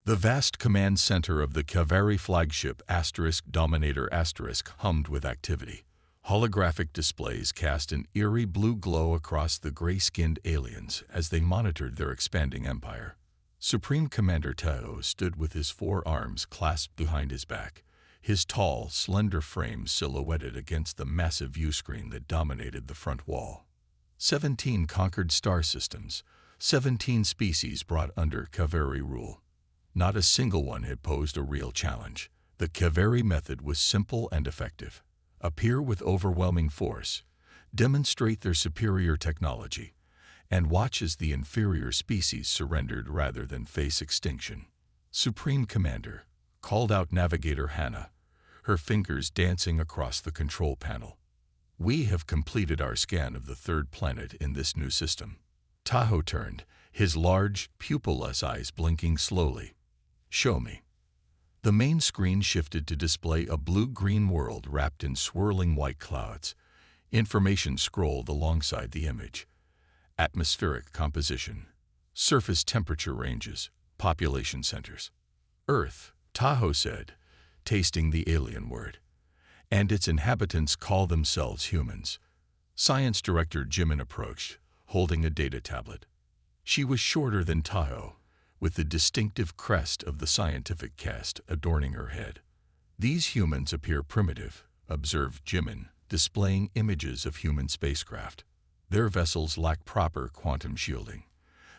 The vast command center of the Kaveri flagship Dominator hummed with activity. Holographic displays cast an eerie blue glow across the gray-skinned aliens as they monitored their expanding empire. Supreme Commander Taho stood with his four arms clasped behind his back, his tall, slender frame silhouetted against the massive viewscreen that dominated the front wall. 17 conquered star systems, 17 species brought under Kaveri rule. Not a single one had posed a real challenge. The Kaveri method was simple and effective. Appear with overwhelming force, demonstrate their superior technology, and watch as the inferior species surrendered rather than face extinction. Supreme Commander called out Navigator Hannah, her fingers dancing across the control panel. We have completed our scan of the third planet in this new system. Taho turned, his large, pupilless eyes blinking slowly. Show me. The main screen shifted to display a blue-green world wrapped in swirling white clouds. Information scrolled alongside the image. Atmospheric composition, surface temperature ranges, population centers. Earth, Taho said, tasting the alien word. And its inhabitants call themselves humans. Science Director Jimin approached, holding a data tablet. She was shorter than Taho, with the distinctive crest of the scientific caste adorning her head. These humans appear primitive, observed Jimin, displaying images of human spacecraft. Their vessels lack proper quantum shielding.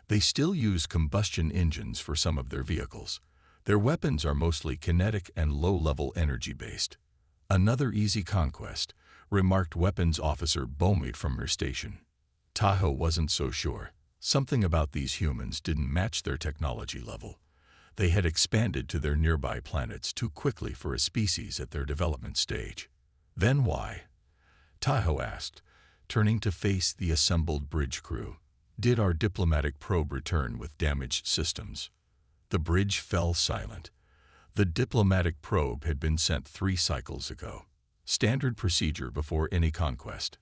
They still use combustion engines for some of their vehicles. Their weapons are mostly kinetic and low-level energy-based. Another easy conquest, remarked Weapons Officer Bomit from her station. Taho wasn't so sure. Something about these humans didn't match their technology level. They had expanded to their nearby planets too quickly for a species at their development stage. Then why? Taho asked, turning to face the assembled bridge crew. Did our diplomatic probe return with damaged systems? The bridge fell silent. The diplomatic probe had been sent 3 cycles ago. Standard procedure before any conquest.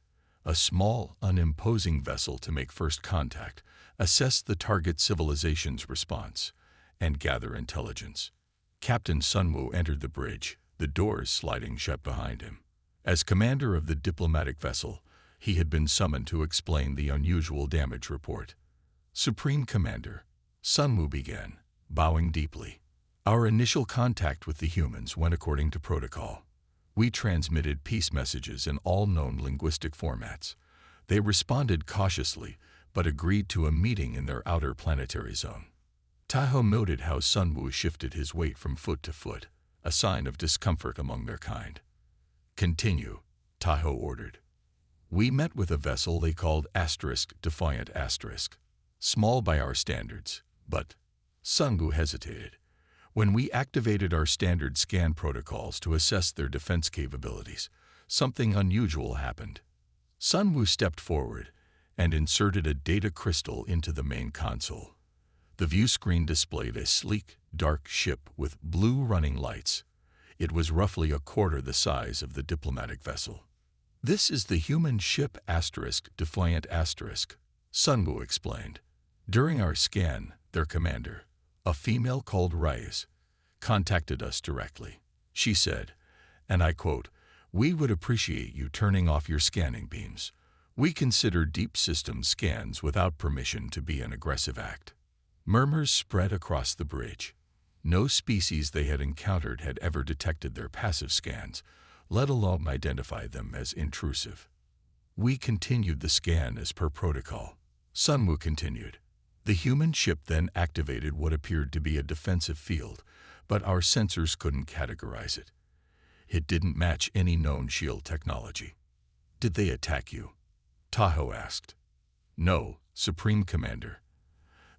A small, unimposing vessel to make first contact, assess the target civilization's response, and gather intelligence. Captain Sunwoo entered the bridge, the doors sliding shut behind him. As commander of the diplomatic vessel, he had been summoned to explain the unusual damage report. Supreme Commander, Sunwoo began, bowing deeply. Our initial contact with the humans went according to protocol. We transmitted peace messages in all known linguistic formats. They responded cautiously, but agreed to a meeting in their outer planetary zone. Taho noted how Sunwoo shifted his weight from foot to foot, a sign of discomfort among their kind. Continue, Taho ordered. We met with a vessel they called Defiant Asterisk. Small by our standards, but Sunwoo hesitated. When we activated our standard scan protocols to assess their defense capabilities, something unusual happened. Sunwoo stepped forward and inserted a data crystal into the main console. The view screen displayed a sleek, dark ship with blue running lights. It was roughly a quarter the size of the diplomatic vessel. This is the human ship Defiant Asterisk, Sunwoo explained. During our scan, their commander, a female called Reyes, contacted us directly. She said, and I quote, "We would appreciate you turning off your scanning beams. We consider deep system scans without permission to be an aggressive act." Murmurs spread across the bridge. No species they had encountered had ever detected their passive scans, let alone identify them as intrusive. We continued the scan as per protocol. Sunwoo continued. The human ship then activated what appeared to be a defensive field, but our sensors couldn't categorize it. It didn't match any known shield technology. Did they attack you? Taho asked. No, Supreme Commander.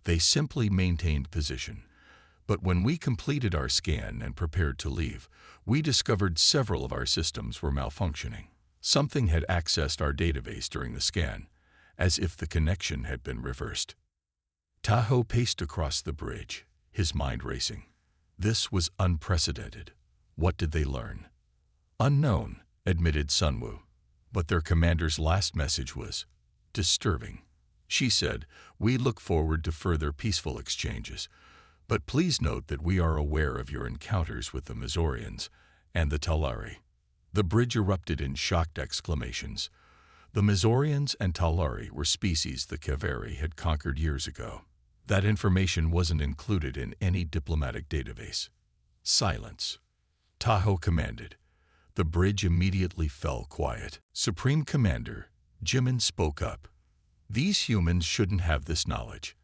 They simply maintained position. But when we completed our scan and prepared to leave, we discovered several of our systems were malfunctioning. Something had accessed our database during the scan, as if the connection had been reversed. Taho paced across the bridge, his mind racing. This was unprecedented. What did they learn? Unknown, admitted Sunwoo. But their commander's last message was disturbing. She said, "We look forward to further peaceful exchanges, But please note that we are aware of your encounters with the Mizorians and the Talari." The bridge erupted in shocked exclamations. The Mizorians and Talari were species the Kaveri had conquered years ago. That information wasn't included in any diplomatic database. "Silence," Tahoe commanded. The bridge immediately fell quiet. Supreme Commander Jimin spoke up. "These humans shouldn't have this knowledge,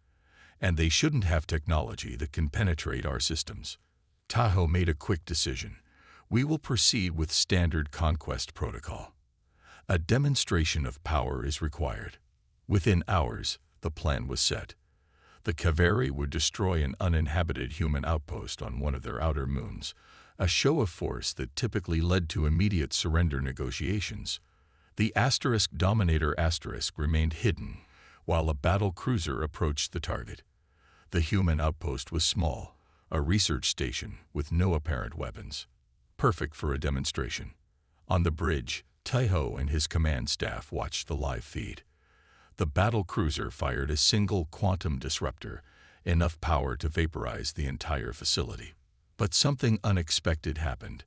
and they shouldn't have technology that can penetrate our systems." Tahoe made a quick decision. "We will proceed with standard conquest protocol. A demonstration of power is required." Within hours, the plan was set. The Kaveri would destroy an uninhabited human outpost on one of their outer moons, a show of force that typically led to immediate surrender negotiations. The Dominator remained hidden, while a battle cruiser approached the target. The human outpost was small, a research station with no apparent weapons. Perfect for a demonstration. On the bridge, Tahoe and his command staff watched the live feed. The battle cruiser fired a single quantum disruptor, enough power to vaporize the entire facility. But something unexpected happened.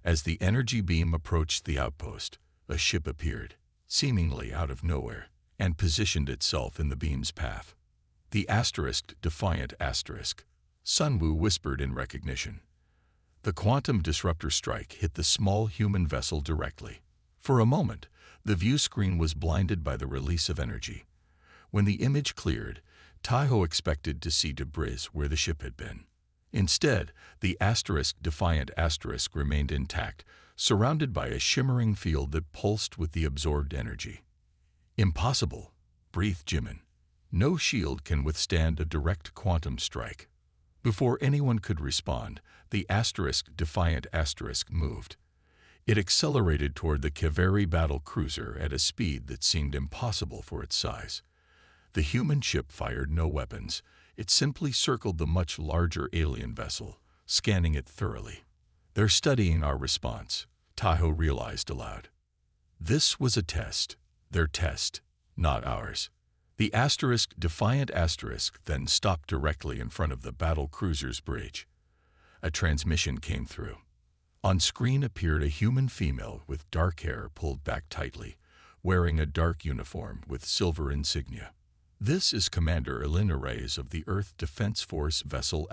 As the energy beam approached the outpost, a ship appeared, seemingly out of nowhere, and positioned itself in the beam's path. The Defiant Sunwoo whispered in recognition. The quantum disruptor strike hit the small human vessel directly. For a moment, the view screen was blinded by the release of energy. When the image cleared, Tahoe expected to see debris where the ship had been. Instead, the Defiant remained intact, surrounded by a shimmering field that pulsed with the absorbed energy. "Impossible," breathed Jimin. "No shield can withstand a direct quantum strike." Before anyone could respond, the Defiant moved. It accelerated toward the Kaveri battle cruiser at a speed that seemed impossible for its size. The human ship fired no weapons. It simply circled the much larger alien vessel, scanning it thoroughly. "They're studying our response," Tahoe realized aloud. This was a test. Their test, not ours. The Defiant then stopped directly in front of the battle cruiser's bridge. A transmission came through. On screen appeared a human female with dark hair pulled back tightly, wearing a dark uniform with silver insignia. "This is Commander Elena Reyes of the Earth Defense Force vessel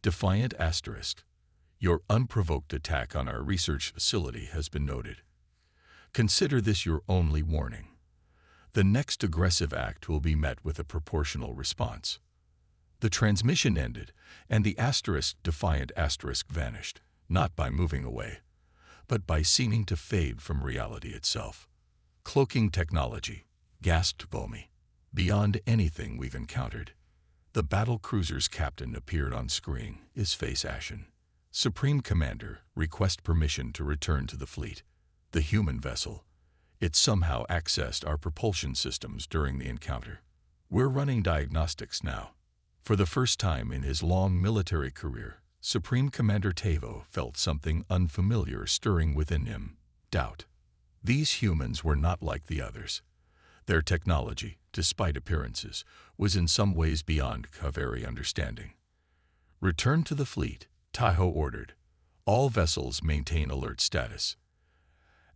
Defiant *. Your unprovoked attack on our research facility has been noted. Consider this your only warning. The next aggressive act will be met with a proportional response." The transmission ended, and the Defiant * vanished, not by moving away, but by seeming to fade from reality itself. "Cloaking technology," gasped Bomi. "Beyond anything we've encountered." The battle cruiser's captain appeared on screen, his face ashen. "Supreme Commander, request permission to return to the fleet." The human vessel. It somehow accessed our propulsion systems during the encounter. "We're running diagnostics now." For the first time in his long military career, Supreme Commander Tavo felt something unfamiliar stirring within him: doubt. These humans were not like the others. Their technology, despite appearances, was in some ways beyond Kaveri understanding. "Return to the fleet," Tahoe ordered. "All vessels maintain alert status."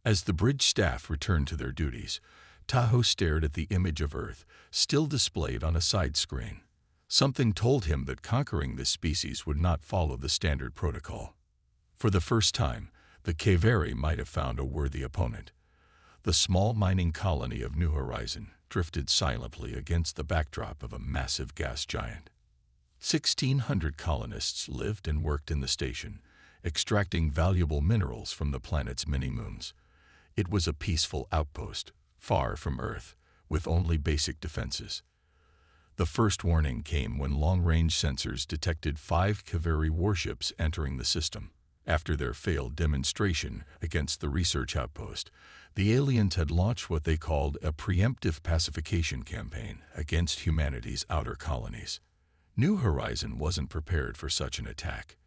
As the bridge staff returned to their duties, Tahoe stared at the image of Earth, still displayed on a side screen. Something told him that conquering this species would not follow the standard protocol. For the first time, the Kaveri might have found a worthy opponent. The small mining colony of New Horizon drifted silently against the backdrop of a massive gas giant. 1,600 colonists lived and worked in the station, extracting valuable minerals from the planet's mini-moons. It was a peaceful outpost, far from Earth, with only basic defenses. The first warning came when long-range sensors detected 5 Kaveri warships entering the system. After their failed demonstration against the research outpost, the aliens had launched what they called a preemptive pacification campaign against humanity's outer colonies. New Horizon wasn't prepared for such an attack.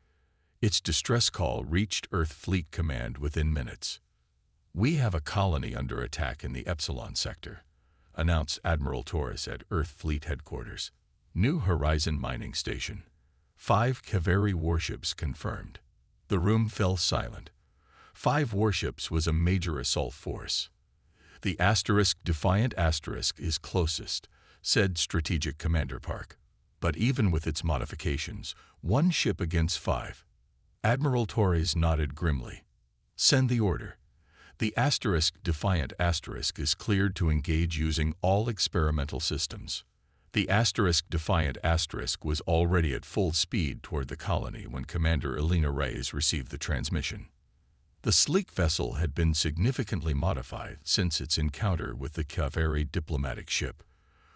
Its distress call reached Earth Fleet Command within minutes. "We have a colony under attack in the Epsilon sector," announced Admiral Torres at Earth Fleet Headquarters. "New Horizon Mining Station. 5 Kaveri warships confirmed. The room fell silent. 5 warships was a major assault force. The Defiant is closest, said Strategic Commander Park. But even with its modifications, 1 ship against 5. Admiral Torres nodded grimly. Send the order. The Defiant is cleared to engage using all experimental systems. The Defiant was already at full speed toward the colony when Commander Elena Reyes received the transmission. The sleek vessel had been significantly modified since its encounter with the Kaveri diplomatic ship.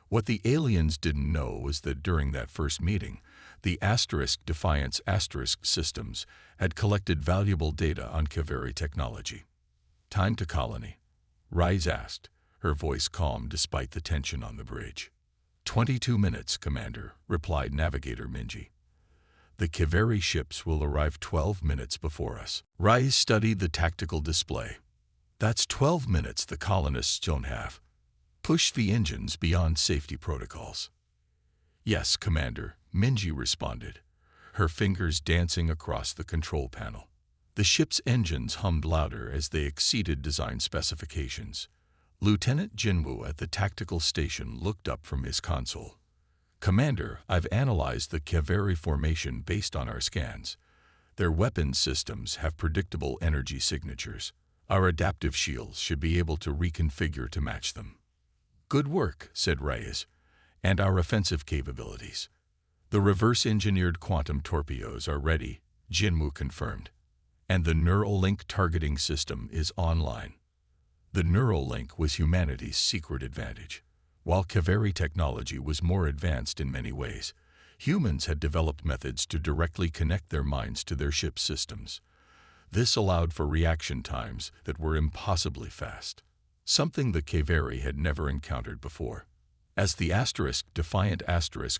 What the aliens didn't know was that during that first meeting, the Defiance systems had collected valuable data on Kaveri technology. Time to colony, Reyes asked, her voice calm despite the tension on the bridge. 22 minutes, Commander, replied Navigator Minji. The Kaveri ships will arrive 12 minutes before us. Reyes studied the tactical display. That's 12 minutes the colonists don't have. Push the engines beyond safety protocols. Yes, Commander, Minji responded, her fingers dancing across the control panel. The ship's engines hummed louder as they exceeded design specifications. Lieutenant Jinwoo at the tactical station looked up from his console. Commander, I've analyzed the Kaveri formation based on our scans. Their weapons systems have predictable energy signatures. Our adaptive shields should be able to reconfigure to match them. Good work, said Reyes. And our offensive capabilities. The reverse-engineered quantum torpedoes are ready, Jinwoo confirmed. And the Neuralink targeting system is online. The Neuralink was humanity's secret advantage. While Kaveri technology was more advanced in many ways, humans had developed methods to directly connect their minds to their ship systems. This allowed for reaction times that were impossibly fast, something the Kaveri had never encountered before. As the Defiant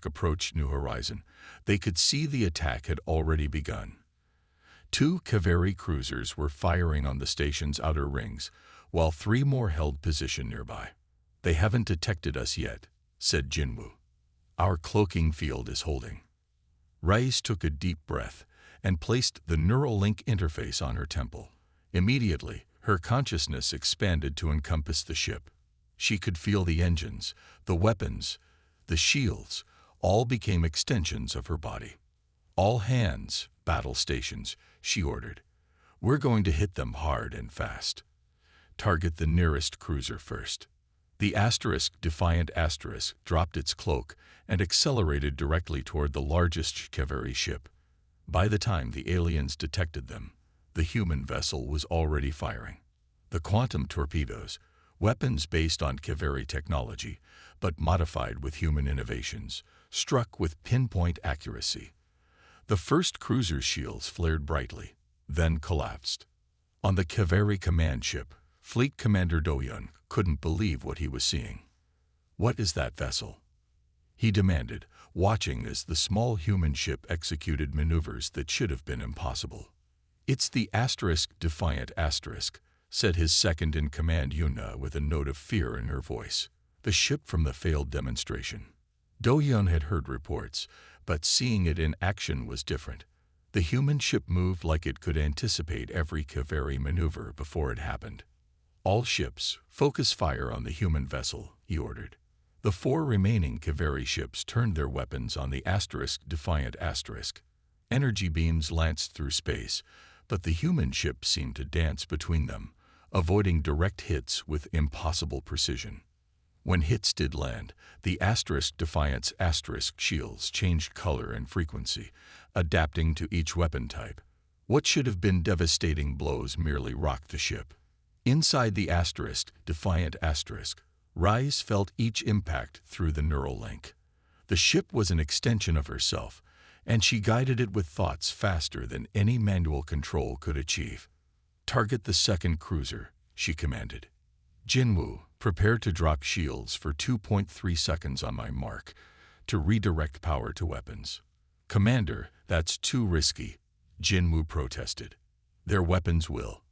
approached New Horizon, they could see the attack had already begun. 2 Kaveri cruisers were firing on the station's outer rings, while 3 more held position nearby. They haven't detected us yet, said Jinwoo. Our cloaking field is holding. Reyes took a deep breath and placed the Neuralink interface on her temple. Immediately, her consciousness expanded to encompass the ship. She could feel the engines, the weapons, the shields, all became extensions of her body. All hands, battle stations, she ordered. We're going to hit them hard and fast. Target the nearest cruiser first. The Defiant dropped its cloak and accelerated directly toward the largest Kaveri ship. By the time the aliens detected them, the human vessel was already firing. The quantum torpedoes, weapons based on Kaveri technology, but modified with human innovations, struck with pinpoint accuracy. The first cruiser's shields flared brightly, then collapsed. On the Kaveri command ship, Fleet Commander Do-yeon couldn't believe what he was seeing. What is that vessel? He demanded, watching as the small human ship executed maneuvers that should have been impossible. It's the Defiant, said his second-in-command Yuna with a note of fear in her voice. The ship from the failed demonstration. Do-yeon had heard reports, but seeing it in action was different. The human ship moved like it could anticipate every Kaveri maneuver before it happened. All ships, focus fire on the human vessel, he ordered. The 4 remaining Kaveri ships turned their weapons on the Defiant. Energy beams lanced through space, but the human ship seemed to dance between them, avoiding direct hits with impossible precision. When hits did land, the Defiant's shields changed color and frequency, adapting to each weapon type. What should have been devastating blows merely rocked the ship. Inside the Defiant, Reyes felt each impact through the Neuralink. The ship was an extension of herself, and she guided it with thoughts faster than any manual control could achieve. Target the second cruiser, she commanded. Jinwoo, prepare to drop shields for 2.3 seconds on my mark, to redirect power to weapons. Commander, that's too risky, Jinwoo protested. Their weapons will.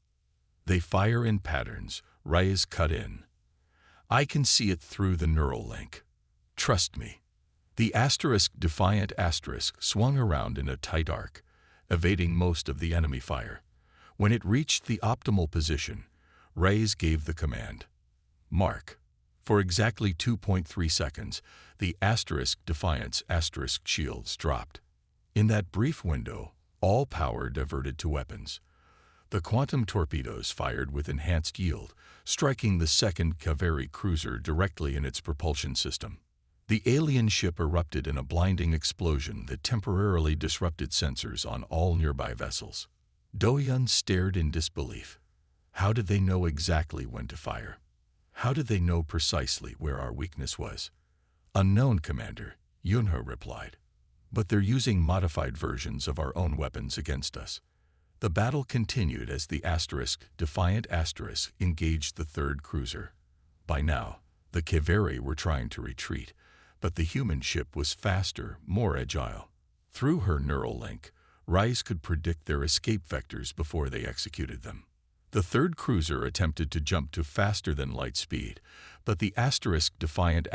They fire in patterns, Reyes cut in. I can see it through the Neuralink. Trust me. The Defiant swung around in a tight arc, evading most of the enemy fire. When it reached the optimal position, Reyes gave the command, "Mark." For exactly 2.3 seconds, the Defiant's shields dropped. In that brief window, all power diverted to weapons. The quantum torpedoes fired with enhanced yield, striking the second Kaveri cruiser directly in its propulsion system. The alien ship erupted in a blinding explosion that temporarily disrupted sensors on all nearby vessels. Do-hyun stared in disbelief. How did they know exactly when to fire? How did they know precisely where our weakness was? "Unknown, Commander," Yunho replied. "But they're using modified versions of our own weapons against us." The battle continued as the Defiant engaged the third cruiser. By now, the Kaveri were trying to retreat, but the human ship was faster, more agile. Through her neural link, Reyes could predict their escape vectors before they executed them. The third cruiser attempted to jump to faster-than-light speed, but the Defiant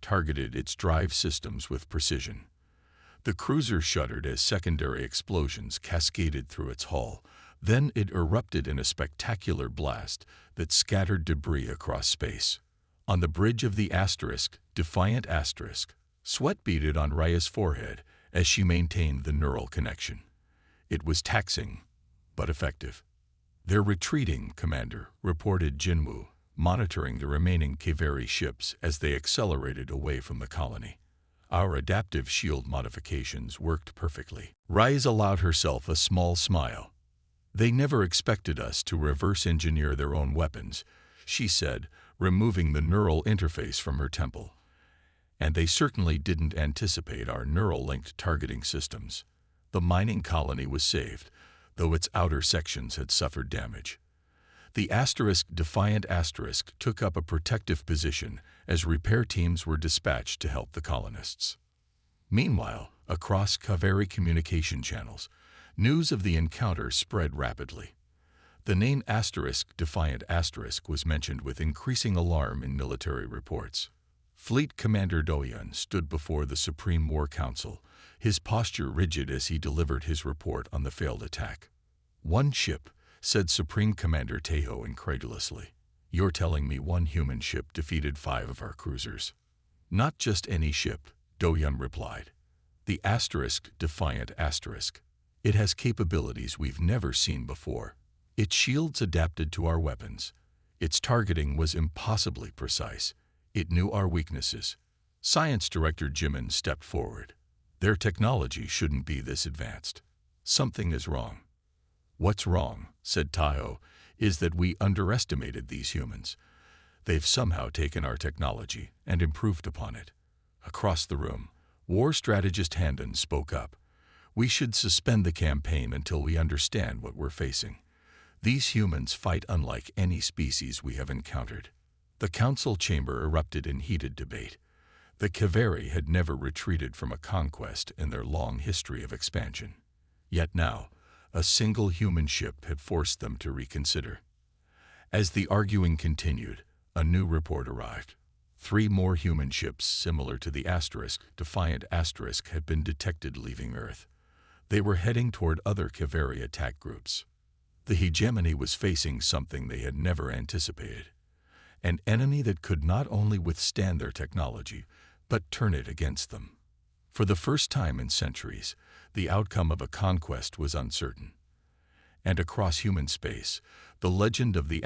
targeted its drive systems with precision. The cruiser shuddered as secondary explosions cascaded through its hull. Then it erupted in a spectacular blast that scattered debris across space. On the bridge of the Defiant sweat beaded on Reyes' forehead as she maintained the neural connection. It was taxing, but effective. "They're retreating, Commander," reported Jinwoo, monitoring the remaining Kaveri ships as they accelerated away from the colony. "Our adaptive shield modifications worked perfectly." Reyes allowed herself a small smile. "They never expected us to reverse engineer their own weapons," she said, removing the neural interface from her temple. "And they certainly didn't anticipate our neural-linked targeting systems." The mining colony was saved, though its outer sections had suffered damage. The Defiant took up a protective position as repair teams were dispatched to help the colonists. Meanwhile, across Kaveri communication channels, news of the encounter spread rapidly. The name Defiant was mentioned with increasing alarm in military reports. Fleet Commander Do-hyun stood before the Supreme War Council, his posture rigid as he delivered his report on the failed attack. "One ship," said Supreme Commander Taeho incredulously. "You're telling me one human ship defeated 5 of our cruisers?" "Not just any ship," Do-hyun replied. "The Defiant. It has capabilities we've never seen before. Its shields adapted to our weapons. Its targeting was impossibly precise. It knew our weaknesses." Science Director Jimin stepped forward. "Their technology shouldn't be this advanced. Something is wrong." "What's wrong," said Taeho, "is that we underestimated these humans. They've somehow taken our technology and improved upon it." Across the room, war strategist Handon spoke up. "We should suspend the campaign until we understand what we're facing. These humans fight unlike any species we have encountered." The council chamber erupted in heated debate. The Kaveri had never retreated from a conquest in their long history of expansion. Yet now, a single human ship had forced them to reconsider. As the arguing continued, a new report arrived. 3 more human ships similar to the Defiant had been detected leaving Earth. They were heading toward other Kaveri attack groups. The hegemony was facing something they had never anticipated. An enemy that could not only withstand their technology, but turn it against them. For the first time in centuries, the outcome of a conquest was uncertain. And across human space, the legend of the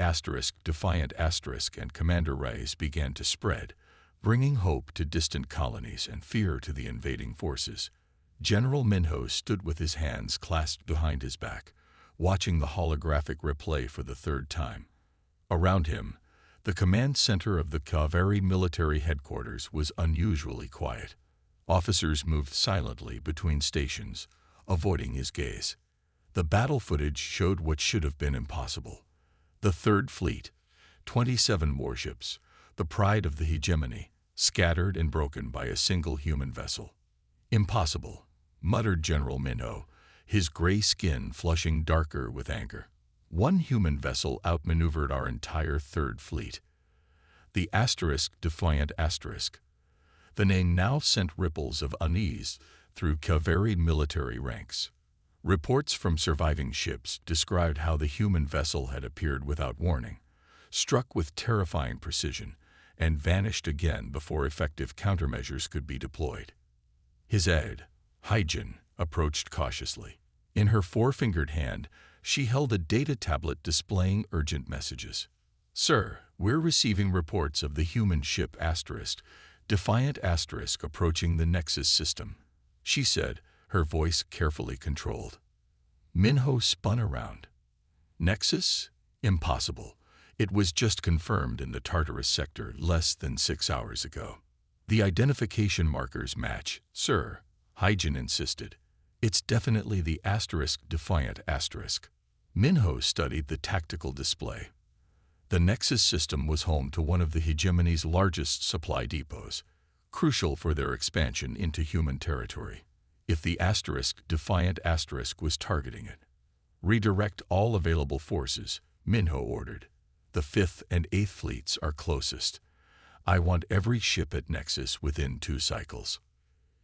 Defiant and Commander Reyes began to spread, bringing hope to distant colonies and fear to the invading forces. General Minho stood with his hands clasped behind his back, watching the holographic replay for the 3rd time. Around him, the command center of the Kaveri military headquarters was unusually quiet. Officers moved silently between stations, avoiding his gaze. The battle footage showed what should have been impossible. The Third Fleet, 27 warships, the pride of the hegemony, scattered and broken by a single human vessel. "Impossible," muttered General Minho, his gray skin flushing darker with anger. "One human vessel outmaneuvered our entire Third Fleet." The Defiant. The name now sent ripples of unease through Kaveri military ranks. Reports from surviving ships described how the human vessel had appeared without warning, struck with terrifying precision, and vanished again before effective countermeasures could be deployed. His aide, Hyjin, approached cautiously. In her four-fingered hand, she held a data tablet displaying urgent messages. "Sir, we're receiving reports of the human ship Defiant approaching the Nexus system," she said, her voice carefully controlled. Minho spun around. Nexus? Impossible. It was just confirmed in the Tartarus sector less than 6 hours ago. The identification markers match, sir, Hyjin insisted. It's definitely the Defiant. Minho studied the tactical display. The Nexus system was home to one of the hegemony's largest supply depots, crucial for their expansion into human territory. If the Defiant was targeting it, redirect all available forces, Minho ordered. The 5th and 8th fleets are closest. I want every ship at Nexus within 2 cycles.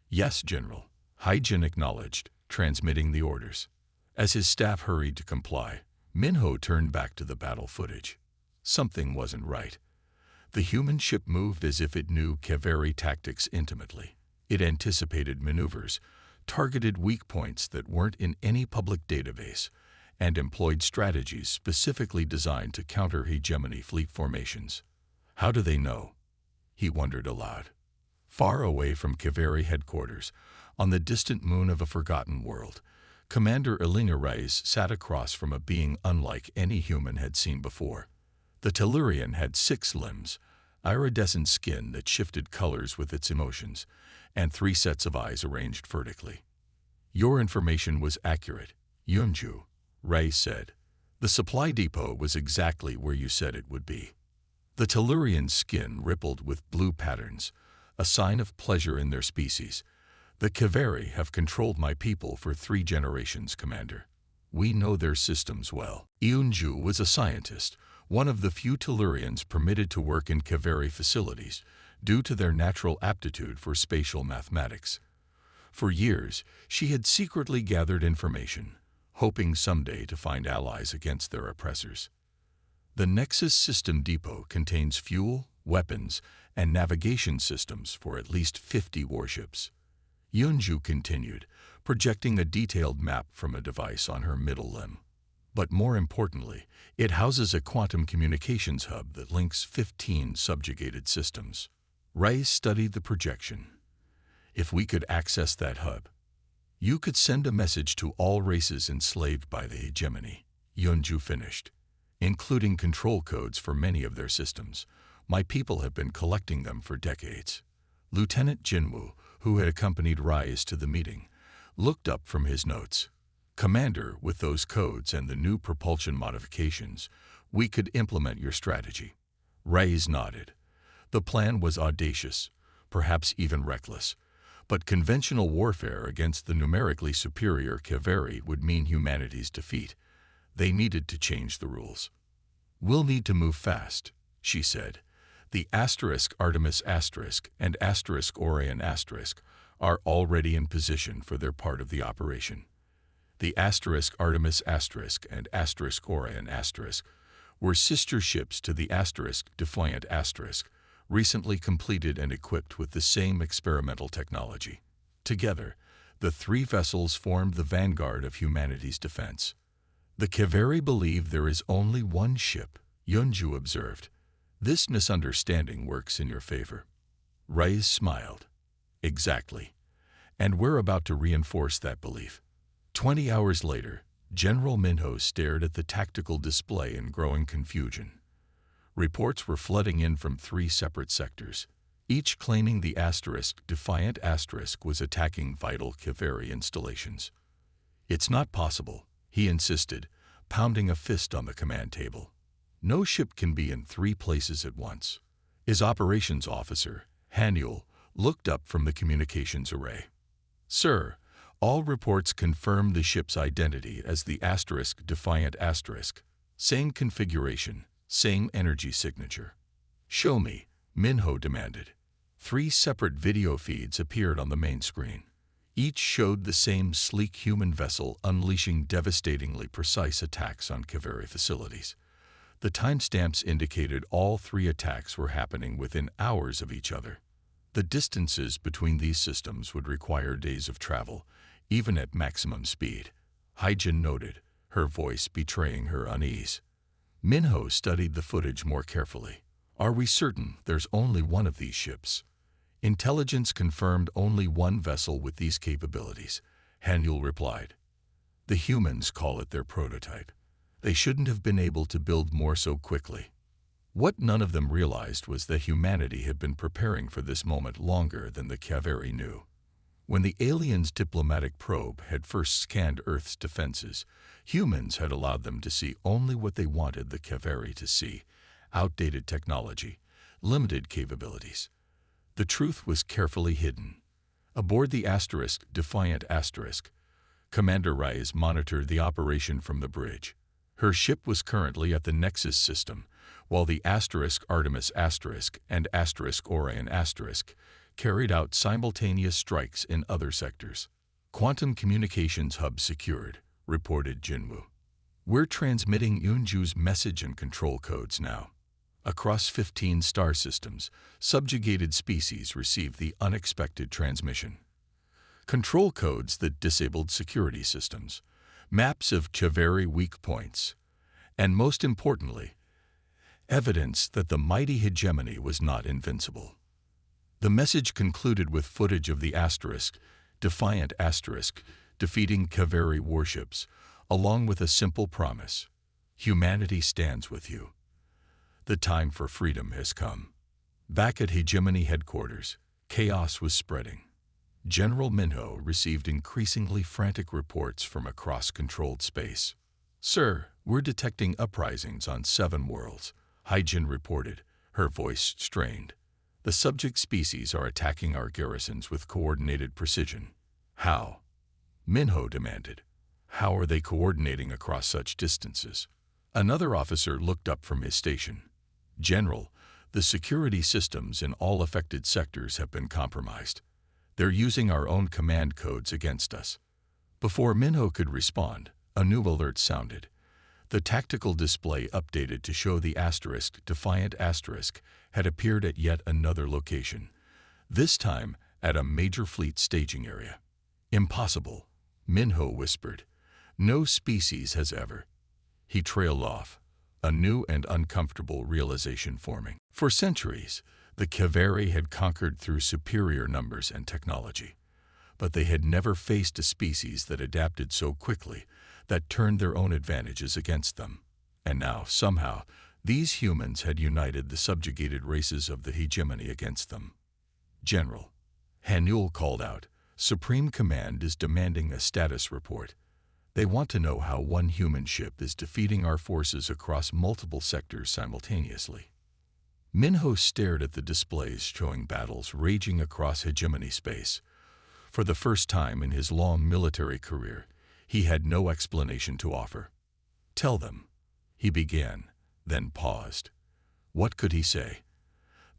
Yes, General, Hyjin acknowledged, transmitting the orders. As his staff hurried to comply, Minho turned back to the battle footage. Something wasn't right. The human ship moved as if it knew Kaveri tactics intimately. It anticipated maneuvers, targeted weak points that weren't in any public database, and employed strategies specifically designed to counter hegemony fleet formations. How do they know? He wondered aloud. Far away from Kaveri headquarters, on the distant moon of a forgotten world, Commander Elena Reyes sat across from a being unlike any human had seen before. The Tellurian had 6 limbs, iridescent skin that shifted colors with its emotions, and 3 sets of eyes arranged vertically. Your information was accurate, Yunju, Reyes said. The supply depot was exactly where you said it would be. The Tellurian's skin rippled with blue patterns, a sign of pleasure in their species. The Kaveri have controlled my people for 3 generations, Commander. We know their systems well. Yunju was a scientist, one of the few Tellurians permitted to work in Kaveri facilities due to their natural aptitude for spatial mathematics. For years, she had secretly gathered information, hoping someday to find allies against their oppressors. The Nexus System Depot contains fuel, weapons, and navigation systems for at least 50 warships. Yunju continued, projecting a detailed map from a device on her middle limb. But more importantly, it houses a quantum communications hub that links 15 subjugated systems. Reyes studied the projection. If we could access that hub, you could send a message to all races enslaved by the hegemony, Yunju finished, including control codes for many of their systems. My people have been collecting them for decades. Lieutenant Jinwoo, who had accompanied Reyes to the meeting, looked up from his notes. Commander, with those codes and the new propulsion modifications, we could implement your strategy. Reyes nodded. The plan was audacious, perhaps even reckless, but conventional warfare against the numerically superior Kaveri would mean humanity's defeat. They needed to change the rules. We'll need to move fast, she said. The Artemis and Orion are already in position for their part of the operation. The Artemis and Orion were sister ships to the Defiant recently completed and equipped with the same experimental technology. Together, the 3 vessels formed the vanguard of humanity's defense. The Kaveri believe there is only one ship, Yunju observed. This misunderstanding works in your favor. Reyes smiled. Exactly. And we're about to reinforce that belief. 20 hours later, General Minho stared at the tactical display in growing confusion. Reports were flooding in from 3 separate sectors, each claiming the Defiant was attacking vital Kaveri installations. It's not possible, he insisted, pounding a fist on the command table. No ship can be in 3 places at once. His operations officer, Haniel, looked up from the communications array. Sir, all reports confirm the ship's identity as the Defiant Same configuration, same energy signature. Show me, Minho demanded. 3 separate video feeds appeared on the main screen. Each showed the same sleek human vessel unleashing devastatingly precise attacks on Kaveri facilities. The timestamps indicated all 3 attacks were happening within hours of each other. The distances between these systems would require days of travel, even at maximum speed, Haijin noted, her voice betraying her unease. Minho studied the footage more carefully. Are we certain there's only one of these ships? Intelligence confirmed only one vessel with these capabilities, Hanyul replied. The humans call it their prototype. They shouldn't have been able to build more so quickly. What none of them realized was that humanity had been preparing for this moment longer than the Kaveri knew. When the aliens' diplomatic probe had first scanned Earth's defenses, humans had allowed them to see only what they wanted the Kaveri to see: outdated technology, limited capabilities. The truth was carefully hidden. Aboard the Defiant Asterisk, Commander Reyes monitored the operation from the bridge. Her ship was currently at the Nexus system, while the Artemis and Orion carried out simultaneous strikes in other sectors. Quantum communications hub secured, reported Jinwoo. We're transmitting Yunju's message and control codes now. Across 15 star systems, subjugated species received the unexpected transmission. Control codes that disabled security systems, maps of Kaveri weak points, and most importantly, evidence that the mighty hegemony was not invincible. The message concluded with footage of the Defiant Asterisk, defeating Kaveri warships, along with a simple promise: humanity stands with you. The time for freedom has come. Back at Hegemony headquarters, chaos was spreading. General Minho received increasingly frantic reports from across controlled space. Sir, we're detecting uprisings on 7 worlds, Haijin reported, her voice strained. The subject species are attacking our garrisons with coordinated precision. How? Minho demanded. How are they coordinating across such distances? Another officer looked up from his station. General, the security systems in all affected sectors have been compromised. They're using our own command codes against us. Before Minho could respond, a new alert sounded. The tactical display updated to show the Defiant Asterisk had appeared at yet another location, this time at a major fleet staging area. Impossible, Minho whispered. No species has ever. He trailed off, a new and uncomfortable realization forming. For centuries, the Kaveri had conquered through superior numbers and technology, but they had never faced a species that adapted so quickly, that turned their own advantages against them. And now, somehow, these humans had united the subjugated races of the hegemony against them. General, Hanyul called out, Supreme Command is demanding a status report. They want to know how one human ship is defeating our forces across multiple sectors simultaneously. Minho stared at the displays showing battles raging across hegemony space. For the first time in his long military career, he had no explanation to offer. Tell them, he began, then paused. What could he say?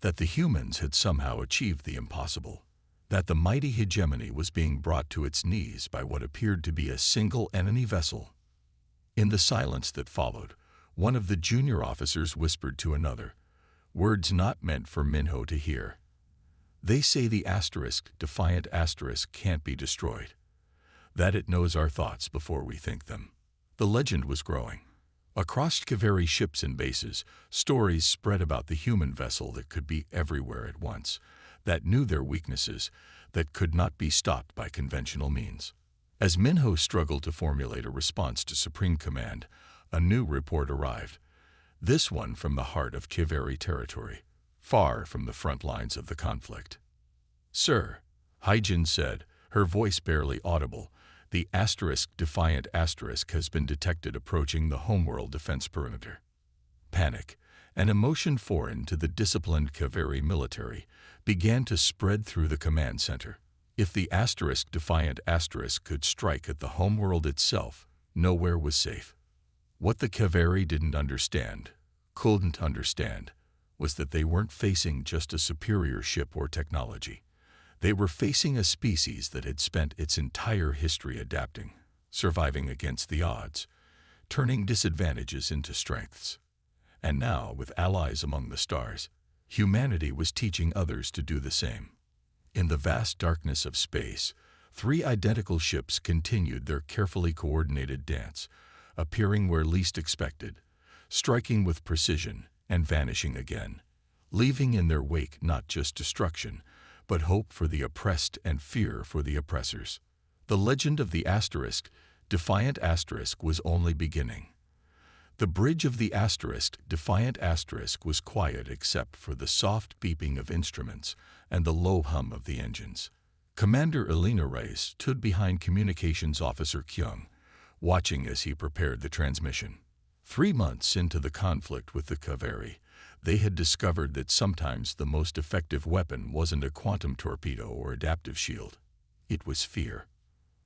That the humans had somehow achieved the impossible. That the mighty hegemony was being brought to its knees by what appeared to be a single enemy vessel. In the silence that followed, one of the junior officers whispered to another, words not meant for Minho to hear. They say the Defiant Asterisk can't be destroyed. That it knows our thoughts before we think them. The legend was growing. Across Kaveri ships and bases, stories spread about the human vessel that could be everywhere at once, that knew their weaknesses, that could not be stopped by conventional means. As Minho struggled to formulate a response to Supreme Command, a new report arrived. This one from the heart of Kaveri territory, far from the front lines of the conflict. Sir, Haijin said, her voice barely audible, the Defiant Asterisk has been detected approaching the homeworld defense perimeter. Panic, an emotion foreign to the disciplined Kaveri military, began to spread through the command center. If the Defiant Asterisk could strike at the homeworld itself, nowhere was safe. What the Kaveri couldn't understand, was that they weren't facing just a superior ship or technology. They were facing a species that had spent its entire history adapting, surviving against the odds, turning disadvantages into strengths. And now, with allies among the stars, humanity was teaching others to do the same. In the vast darkness of space, 3 identical ships continued their carefully coordinated dance, appearing where least expected, striking with precision and vanishing again, leaving in their wake not just destruction, but hope for the oppressed and fear for the oppressors. The legend of the Asterisk, Defiant Asterisk, was only beginning. The bridge of the Asterisk, Defiant Asterisk, was quiet except for the soft beeping of instruments and the low hum of the engines. Commander Elena Reyes stood behind Communications Officer Kyung, watching as he prepared the transmission. 3 months into the conflict with the Kaveri, they had discovered that sometimes the most effective weapon wasn't a quantum torpedo or adaptive shield. It was fear.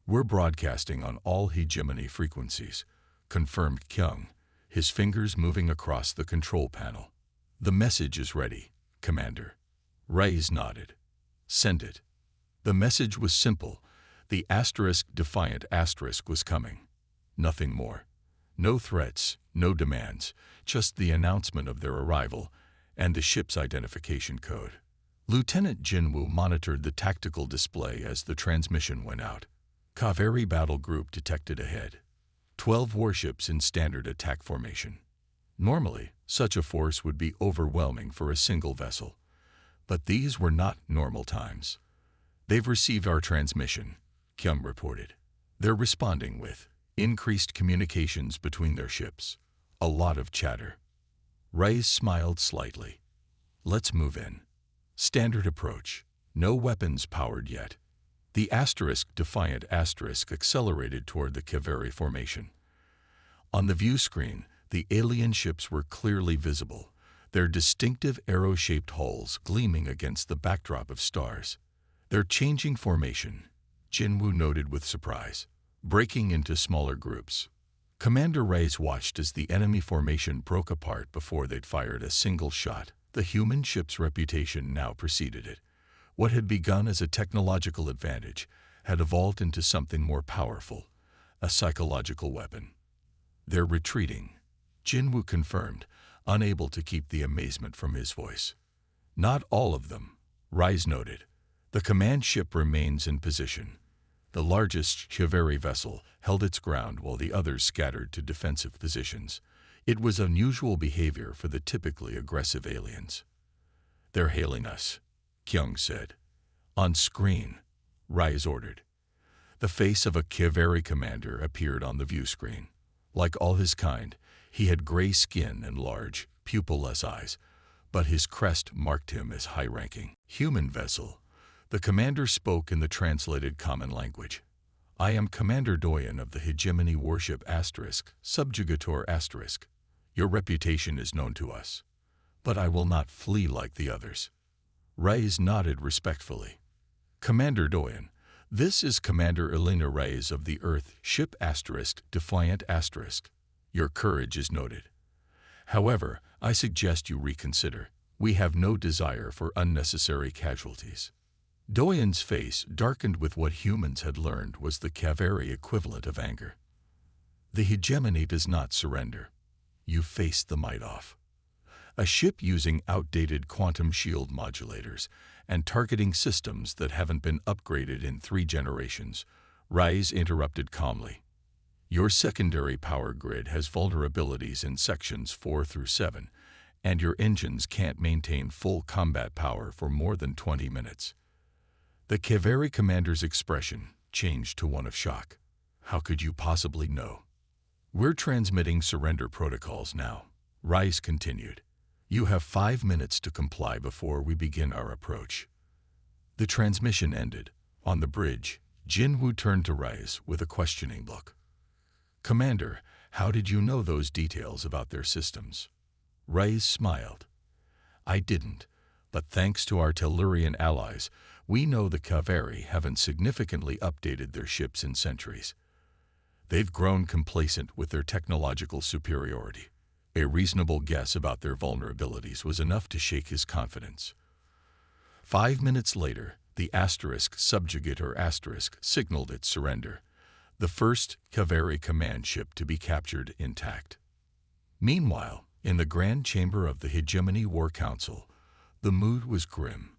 "We're broadcasting on all hegemony frequencies," confirmed Kyung, his fingers moving across the control panel. "The message is ready, Commander." Reyes nodded. "Send it." The message was simple. The Asterisk, Defiant Asterisk, was coming. Nothing more. No threats, no demands, just the announcement of their arrival and the ship's identification code. Lieutenant Jinwoo monitored the tactical display as the transmission went out. Kaveri battle group detected ahead. 12 warships in standard attack formation. Normally, such a force would be overwhelming for a single vessel. But these were not normal times. "They've received our transmission," Kyung reported. "They're responding with increased communications between their ships. A lot of chatter." Reyes smiled slightly. "Let's move in." Standard approach. No weapons powered yet. The Asterisk, Defiant Asterisk, accelerated toward the Kaveri formation. On the view screen, the alien ships were clearly visible, their distinctive arrow-shaped hulls gleaming against the backdrop of stars. "They're changing formation," Jinwoo noted with surprise, breaking into smaller groups. Commander Reyes watched as the enemy formation broke apart before they'd fired a single shot. The human ship's reputation now preceded it. What had begun as a technological advantage had evolved into something more powerful, a psychological weapon. "They're retreating," Jinwoo confirmed, unable to keep the amazement from his voice. "Not all of them," Reyes noted. "The command ship remains in position. The largest Kaveri vessel held its ground while the others scattered to defensive positions. It was unusual behavior for the typically aggressive aliens." "They're hailing us," Kyung said. "On screen," Reyes ordered. The face of a Kaveri commander appeared on the view screen. Like all his kind, he had gray skin and large, pupil-less eyes, but his crest marked him as high-ranking. "Human vessel." The commander spoke in the translated common language. "I am Commander Doyen of the Hegemony Warship Asterisk, Subjugator Asterisk. Your reputation is known to us. But I will not flee like the others." Reyes nodded respectfully. "Commander Doyen, this is Commander Elena Reyes of the Earth Ship Asterisk, Defiant Asterisk. Your courage is noted. However, I suggest you reconsider. We have no desire for unnecessary casualties." Doyen's face darkened with what humans had learned was the Kaveri equivalent of anger. "The hegemony does not surrender. You face the might off." A ship using outdated quantum shield modulators and targeting systems that haven't been upgraded in 3 generations, Reyes interrupted calmly. "Your secondary power grid has vulnerabilities in sections 4 through 7, and your engines can't maintain full combat power for more than 20 minutes. The Kaveri commander's expression changed to one of shock. "How could you possibly know?" "We're transmitting surrender protocols now," Reyes continued. "You have 5 minutes to comply before we begin our approach." The transmission ended. On the bridge, Jinwoo turned to Reyes with a questioning look. "Commander, how did you know those details about their systems?" Reyes smiled. "I didn't, but thanks to our Tellurian allies, we know the Kaveri haven't significantly updated their ships in centuries. They've grown complacent with their technological superiority. A reasonable guess about their vulnerabilities was enough to shake his confidence. 5 minutes later, the *subjugator* signaled its surrender, the first Kaveri command ship to be captured intact. Meanwhile, in the Grand Chamber of the Hegemony War Council, the mood was grim.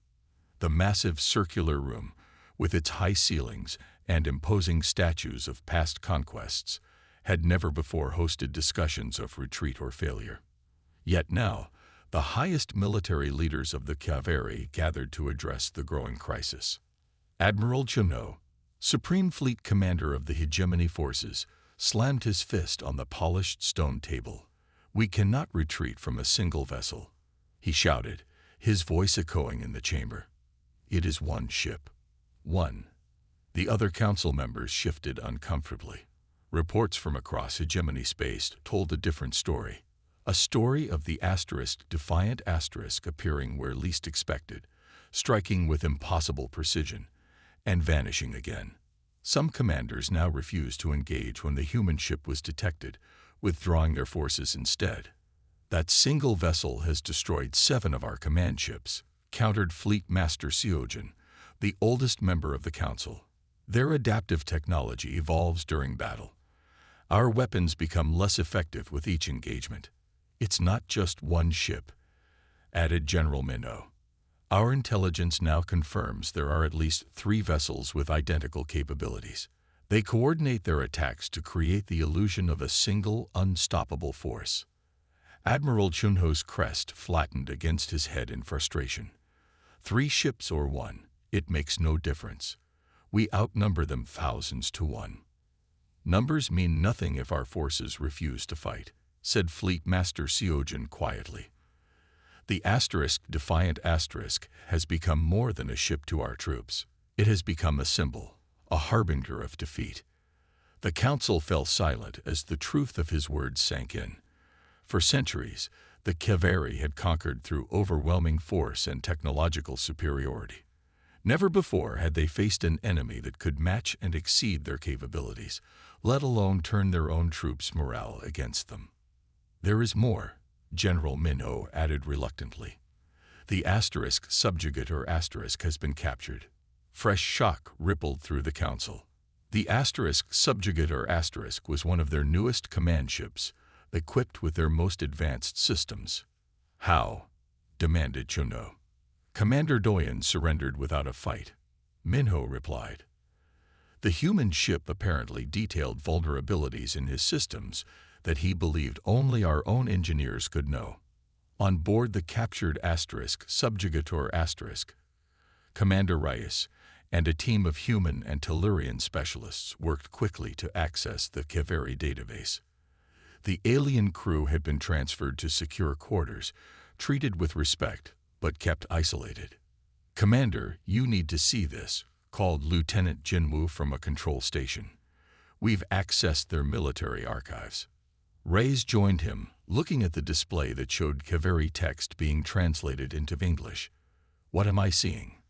The massive circular room, with its high ceilings and imposing statues of past conquests, had never before hosted discussions of retreat or failure. Yet now, the highest military leaders of the Kaveri gathered to address the growing crisis. Admiral Junot, Supreme Fleet Commander of the Hegemony Forces, slammed his fist on the polished stone table. "We cannot retreat from a single vessel," he shouted, his voice echoing in the chamber. "It is one ship. One." The other council members shifted uncomfortably. Reports from across hegemony space told a different story. A story of the *defiant* appearing where least expected, striking with impossible precision, and vanishing again. Some commanders now refused to engage when the human ship was detected, withdrawing their forces instead. "That single vessel has destroyed 7 of our command ships," countered Fleet Master Siogen, the oldest member of the council. "Their adaptive technology evolves during battle. Our weapons become less effective with each engagement. It's not just one ship," added General Minot. "Our intelligence now confirms there are at least 3 vessels with identical capabilities. They coordinate their attacks to create the illusion of a single, unstoppable force." Admiral Chunho's crest flattened against his head in frustration. 3 ships or 1, it makes no difference. We outnumber them thousands to 1. "Numbers mean nothing if our forces refuse to fight," said Fleet Master Siogen quietly. "The *defiant* has become more than a ship to our troops. It has become a symbol, a harbinger of defeat." The council fell silent as the truth of his words sank in. For centuries, the Kaveri had conquered through overwhelming force and technological superiority. Never before had they faced an enemy that could match and exceed their capabilities, let alone turn their own troops' morale against them. "There is more," General Minot added reluctantly. "The *subjugator* has been captured." Fresh shock rippled through the council. The *subjugator* was one of their newest command ships, equipped with their most advanced systems. "How?" demanded Junot. "Commander Doyen surrendered without a fight," Minho replied. "The human ship apparently detailed vulnerabilities in his systems that he believed only our own engineers could know. On board the captured *subjugator*, Commander Reyes and a team of human and Tellurian specialists worked quickly to access the Kaveri database. The alien crew had been transferred to secure quarters, treated with respect, but kept isolated. "Commander, you need to see this," called Lieutenant Jinwoo from a control station. "We've accessed their military archives." Reyes joined him, looking at the display that showed Kaveri text being translated into English. "What am I seeing?"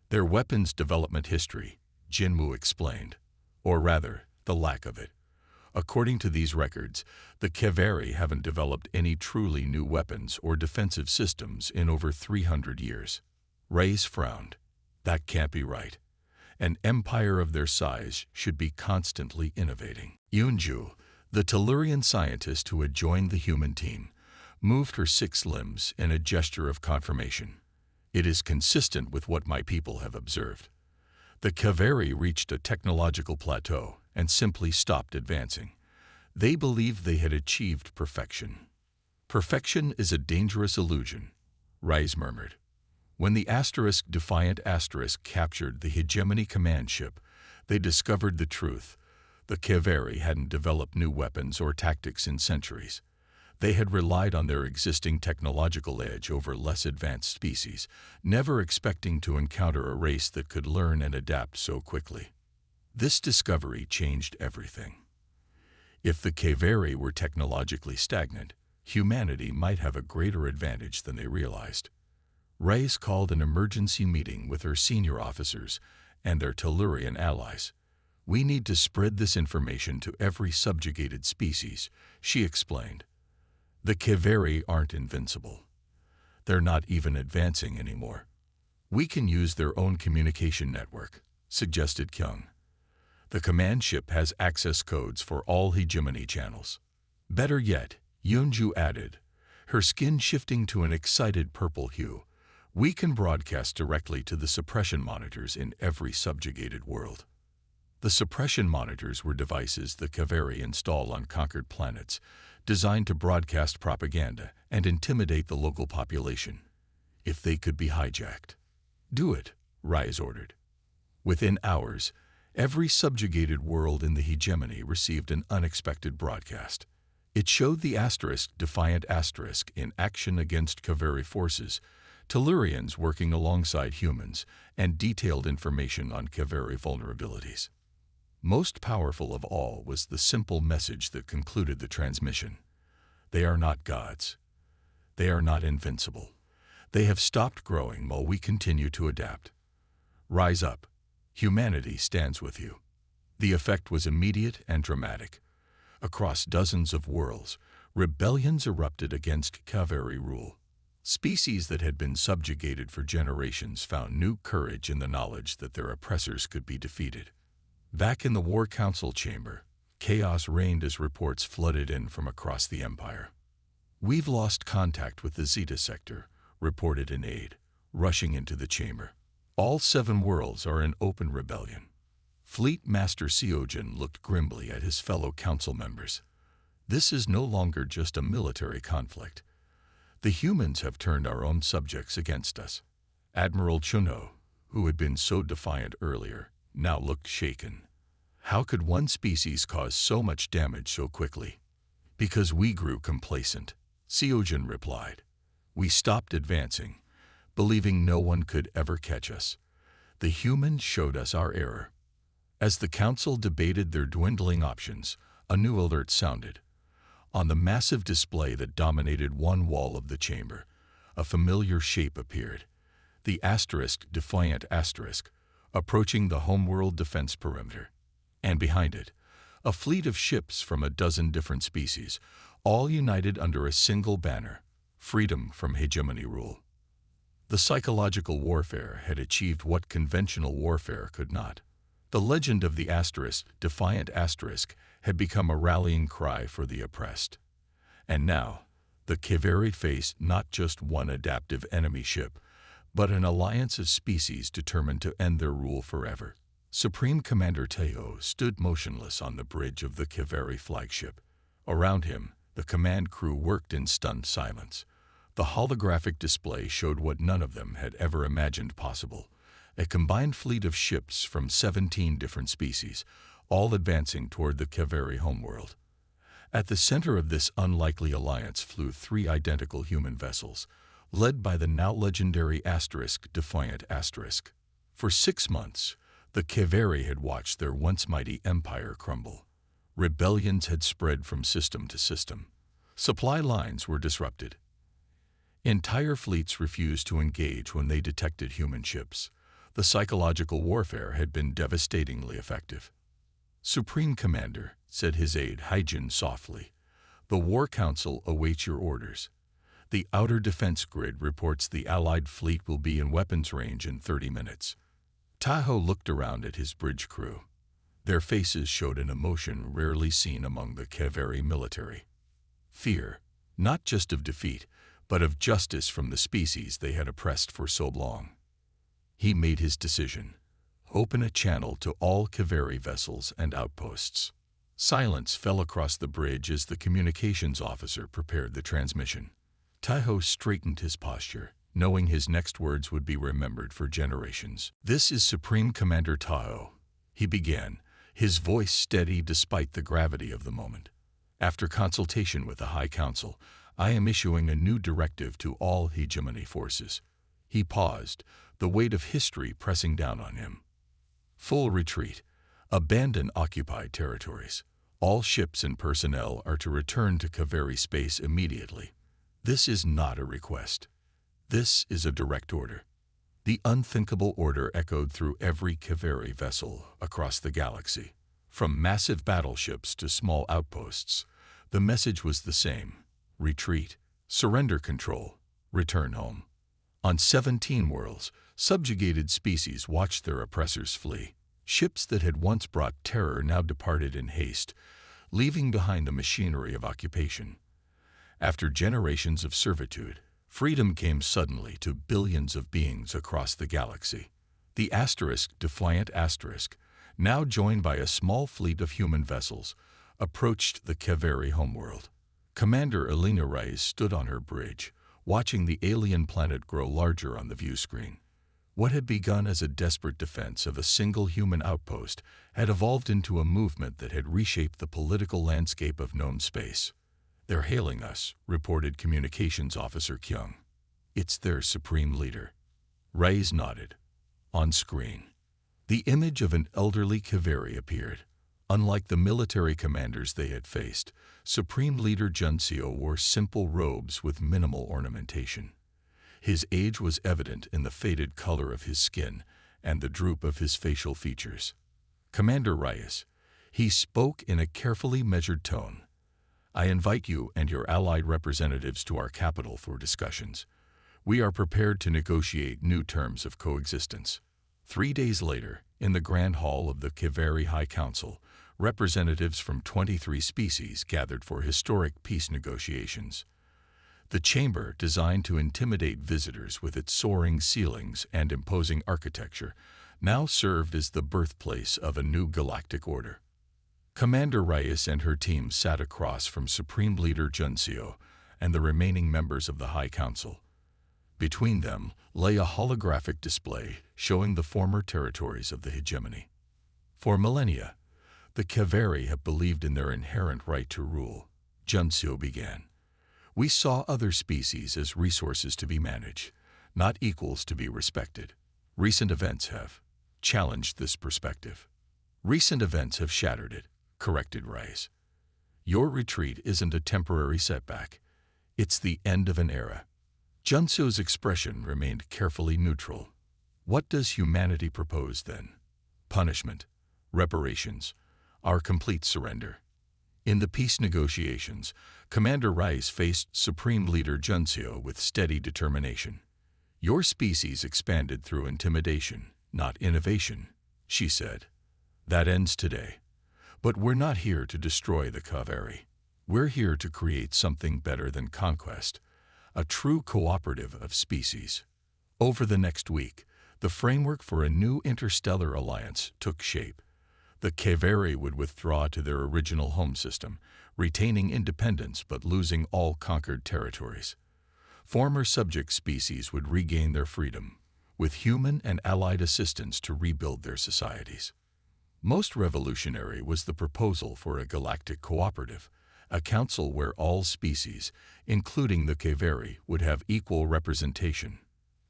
"Their weapons development history," Jinwoo explained. "Or rather, the lack of it. According to these records, the Kaveri haven't developed any truly new weapons or defensive systems in over 300 years. Reyes frowned. "That can't be right. An empire of their size should be constantly innovating." Yunju, the Tellurian scientist who had joined the human team, moved her 6 limbs in a gesture of confirmation. "It is consistent with what my people have observed. The Kaveri reached a technological plateau and simply stopped advancing. They believed they had achieved perfection." "Perfection is a dangerous illusion," Reyes murmured. "When the *defiant* captured the hegemony command ship, they discovered the truth. The Kaveri hadn't developed new weapons or tactics in centuries. They had relied on their existing technological edge over less advanced species, never expecting to encounter a race that could learn and adapt so quickly. This discovery changed everything. If the Kaveri were technologically stagnant, humanity might have a greater advantage than they realized." Reyes called an emergency meeting with her senior officers and their Tellurian allies. "We need to spread this information to every subjugated species," she explained. The Kaveri aren't invincible. They're not even advancing anymore. We can use their own communication network, suggested Kyung. The command ship has access codes for all hegemony channels. Better yet, Yeonju added, her skin shifting to an excited purple hue, we can broadcast directly to the suppression monitors in every subjugated world. The suppression monitors were devices the Kaveri install on conquered planets, designed to broadcast propaganda and intimidate the local population. If they could be hijacked. Do it, Rise ordered. Within hours, every subjugated world in the hegemony received an unexpected broadcast. It showed the Defiant Asterisk in action against Kaveri forces, Tellurians working alongside humans, and detailed information on Kaveri vulnerabilities. Most powerful of all was the simple message that concluded the transmission. They are not gods. They are not invincible. They have stopped growing while we continue to adapt. Rise up. Humanity stands with you. The effect was immediate and dramatic. Across dozens of worlds, rebellions erupted against Kaveri rule. Species that had been subjugated for generations found new courage in the knowledge that their oppressors could be defeated. Back in the War Council chamber, chaos reigned as reports flooded in from across the Empire. We've lost contact with the Zeta sector, reported an aide, rushing into the chamber. All 7 worlds are in open rebellion. Fleet Master Seojin looked grimly at his fellow council members. This is no longer just a military conflict. The humans have turned our own subjects against us. Admiral Chuno, who had been so defiant earlier, now looked shaken. How could one species cause so much damage so quickly? Because we grew complacent, Seojin replied. We stopped advancing, believing no one could ever catch us. The humans showed us our error. As the council debated their dwindling options, a new alert sounded. On the massive display that dominated one wall of the chamber, a familiar shape appeared. The Defiant Asterisk, approaching the homeworld defense perimeter. And behind it, a fleet of ships from a dozen different species, all united under a single banner, freedom from hegemony rule. The psychological warfare had achieved what conventional warfare could not. The legend of the Defiant Asterisk, had become a rallying cry for the oppressed. And now, the Kaveri faced not just one adaptive enemy ship, but an alliance of species determined to end their rule forever. Supreme Commander Taeho stood motionless on the bridge of the Kaveri flagship. Around him, the command crew worked in stunned silence. The holographic display showed what none of them had ever imagined possible. A combined fleet of ships from 17 different species, all advancing toward the Kaveri homeworld. At the center of this unlikely alliance flew 3 identical human vessels, led by the now legendary Defiant Asterisk. For 6 months, the Kaveri had watched their once mighty empire crumble. Rebellions had spread from system to system. Supply lines were disrupted. Entire fleets refused to engage when they detected human ships. The psychological warfare had been devastatingly effective. Supreme Commander, said his aide Hyjin softly, the War Council awaits your orders. The outer defense grid reports the Allied fleet will be in weapons range in 30 minutes. Taho looked around at his bridge crew. Their faces showed an emotion rarely seen among the Kaveri military. Fear, not just of defeat, but of justice from the species they had oppressed for so long. He made his decision. Open a channel to all Kaveri vessels and outposts. Silence fell across the bridge as the communications officer prepared the transmission. Taho straightened his posture, knowing his next words would be remembered for generations. This is Supreme Commander Taho, he began, his voice steady despite the gravity of the moment. After consultation with the High Council, I am issuing a new directive to all hegemony forces. He paused, the weight of history pressing down on him. Full retreat. Abandon occupied territories. All ships and personnel are to return to Kaveri space immediately. This is not a request. This is a direct order. The unthinkable order echoed through every Kaveri vessel across the galaxy. From massive battleships to small outposts, the message was the same. retreat, surrender control, return home. On 17 worlds, subjugated species watched their oppressors flee. Ships that had once brought terror now departed in haste, leaving behind the machinery of occupation. After generations of servitude, freedom came suddenly to billions of beings across the galaxy. The defiant asterisk, now joined by a small fleet of human vessels, approached the Kaveri homeworld. Commander Elena Reyes stood on her bridge, watching the alien planet grow larger on the view screen. What had begun as a desperate defense of a single human outpost had evolved into a movement that had reshaped the political landscape of known space. "They're hailing us," reported Communications Officer Kyung. "It's their supreme leader." Reyes nodded. On screen, the image of an elderly Kaveri appeared. Unlike the military commanders they had faced, Supreme Leader Junseo wore simple robes with minimal ornamentation. His age was evident in the faded color of his skin and the droop of his facial features. "Commander Reyes," he spoke in a carefully measured tone, "I invite you and your allied representatives to our capital for discussions. We are prepared to negotiate new terms of coexistence." 3 days later, in the Grand Hall of the Kaveri High Council, representatives from 23 species gathered for historic peace negotiations. The chamber, designed to intimidate visitors with its soaring ceilings and imposing architecture, now served as the birthplace of a new galactic order. Commander Reyes and her team sat across from Supreme Leader Junseo and the remaining members of the High Council. Between them lay a holographic display showing the former territories of the hegemony. For millennia, the Kaveri have believed in their inherent right to rule. Junseo began. "We saw other species as resources to be managed, not equals to be respected. Recent events have challenged this perspective. Recent events have shattered it," corrected Reyes. "Your retreat isn't a temporary setback. It's the end of an era." Junseo's expression remained carefully neutral. "What does humanity propose then? Punishment, reparations, our complete surrender?" In the peace negotiations, Commander Reyes faced Supreme Leader Junseo with steady determination. "Your species expanded through intimidation, not innovation," she said. "That ends today. But we're not here to destroy the Kaveri. We're here to create something better than conquest, a true cooperative of species." Over the next week, the framework for a new interstellar alliance took shape. The Kaveri would withdraw to their original home system, retaining independence but losing all conquered territories. Former subject species would regain their freedom, with human and allied assistance to rebuild their societies. Most revolutionary was the proposal for a galactic cooperative, a council where all species, including the Kaveri, would have equal representation.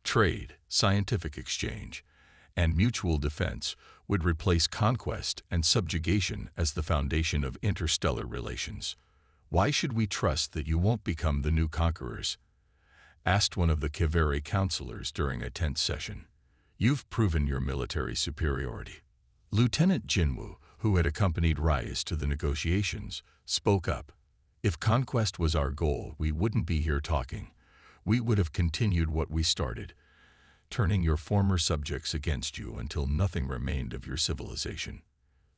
Trade, scientific exchange, and mutual defense would replace conquest and subjugation as the foundation of interstellar relations. "Why should we trust that you won't become the new conquerors?" asked one of the Kaveri counselors during a tense session. "You've proven your military superiority." Lieutenant Jinwoo, who had accompanied Reyes to the negotiations, spoke up. "If conquest was our goal, we wouldn't be here talking. We would have continued what we started, turning your former subjects against you until nothing remained of your civilization."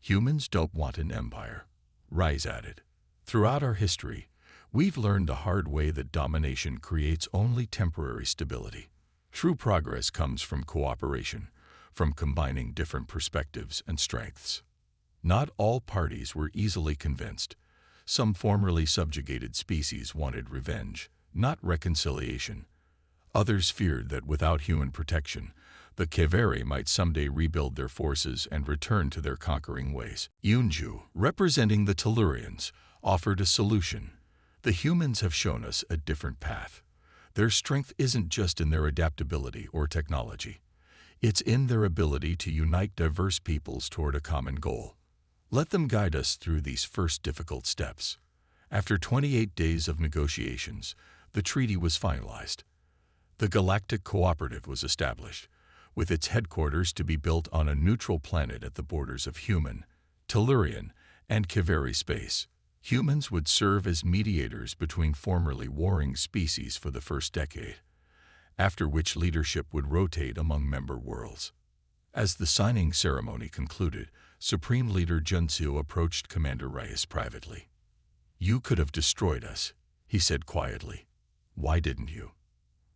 "Humans don't want an empire," Reyes added. "Throughout our history, we've learned the hard way that domination creates only temporary stability. True progress comes from cooperation, from combining different perspectives and strengths." Not all parties were easily convinced. Some formerly subjugated species wanted revenge, not reconciliation. Others feared that without human protection, the Kaveri might someday rebuild their forces and return to their conquering ways. Yunju, representing the Tellurians, offered a solution. "The humans have shown us a different path. Their strength isn't just in their adaptability or technology. It's in their ability to unite diverse peoples toward a common goal. Let them guide us through these first difficult steps." After 28 days of negotiations, the treaty was finalized. The Galactic Cooperative was established, with its headquarters to be built on a neutral planet at the borders of human, Tellurian, and Kaveri space. Humans would serve as mediators between formerly warring species for the first decade, after which leadership would rotate among member worlds. As the signing ceremony concluded, Supreme Leader Junsu approached Commander Reyes privately. "You could have destroyed us," he said quietly. "Why didn't you?"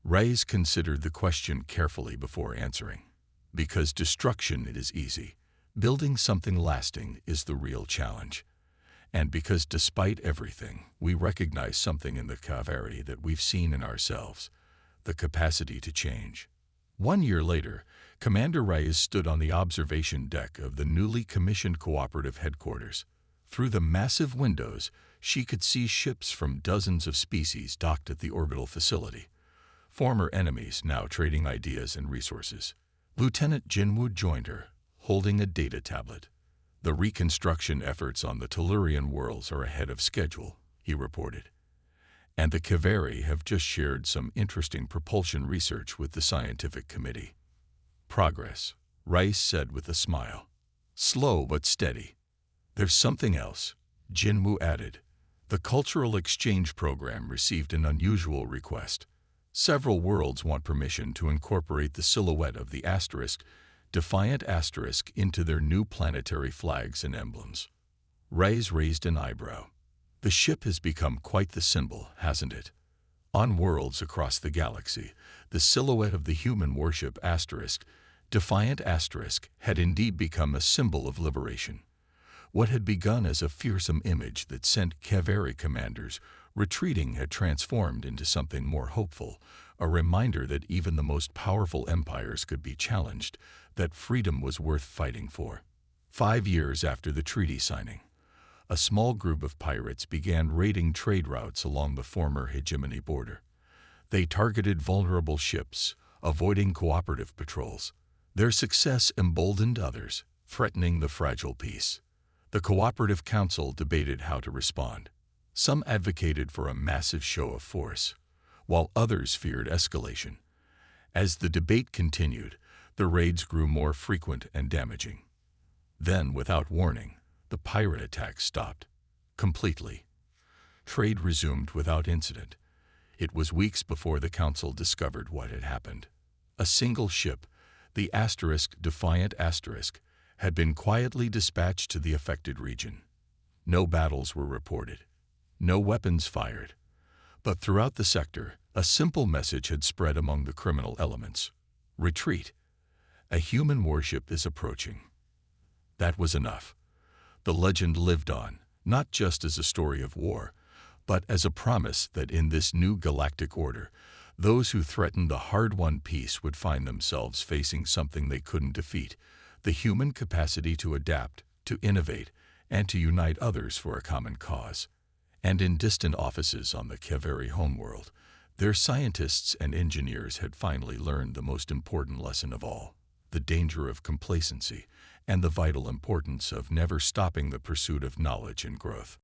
Reyes considered the question carefully before answering. "Because destruction is easy. Building something lasting is the real challenge. And because despite everything, we recognize something in the Kaveri that we've seen in ourselves, the capacity to change." 1 year later, Commander Reyes stood on the observation deck of the newly commissioned cooperative headquarters. Through the massive windows, she could see ships from dozens of species docked at the orbital facility. Former enemies now trading ideas and resources. Lieutenant Jinwoo joined her, holding a data tablet. "The reconstruction efforts on the Tellurian worlds are ahead of schedule," he reported. "And the Kaveri have just shared some interesting propulsion research with the scientific committee." "Progress," Rice said with a smile. "Slow but steady." "There's something else," Jinwoo added. "The cultural exchange program received an unusual request. Several worlds want permission to incorporate the silhouette of the asterisk, Defiant Asterisk, into their new planetary flags and emblems." Reyes raised an eyebrow. "The ship has become quite the symbol, hasn't it? On worlds across the galaxy, the silhouette of the human warship asterisk, Defiant Asterisk, had indeed become a symbol of liberation. What had begun as a fearsome image that sent Kaveri commanders retreating had transformed into something more hopeful, a reminder that even the most powerful empires could be challenged, that freedom was worth fighting for." 5 years after the treaty signing, a small group of pirates began raiding trade routes along the former hegemony border. They targeted vulnerable ships, avoiding cooperative patrols. Their success emboldened others, threatening the fragile peace. The Cooperative Council debated how to respond. Some advocated for a massive show of force, while others feared escalation. As the debate continued, the raids grew more frequent and damaging. Then, without warning, the pirate attacks stopped. Completely. Trade resumed without incident. It was weeks before the Council discovered what had happened. A single ship, the asterisk Defiant Asterisk, had been quietly dispatched to the affected region. No battles were reported. No weapons fired. But throughout the sector, a simple message had spread among the criminal elements. "Retreat. A human warship is approaching." That was enough. The legend lived on, not just as a story of war, but as a promise that in this new galactic order, those who threatened the hard-won peace would find themselves facing something they couldn't defeat: the human capacity to adapt, to innovate, and to unite others for a common cause. And in distant offices on the Kaveri homeworld, their scientists and engineers had finally learned the most important lesson of all: the danger of complacency and the vital importance of never stopping the pursuit of knowledge and growth.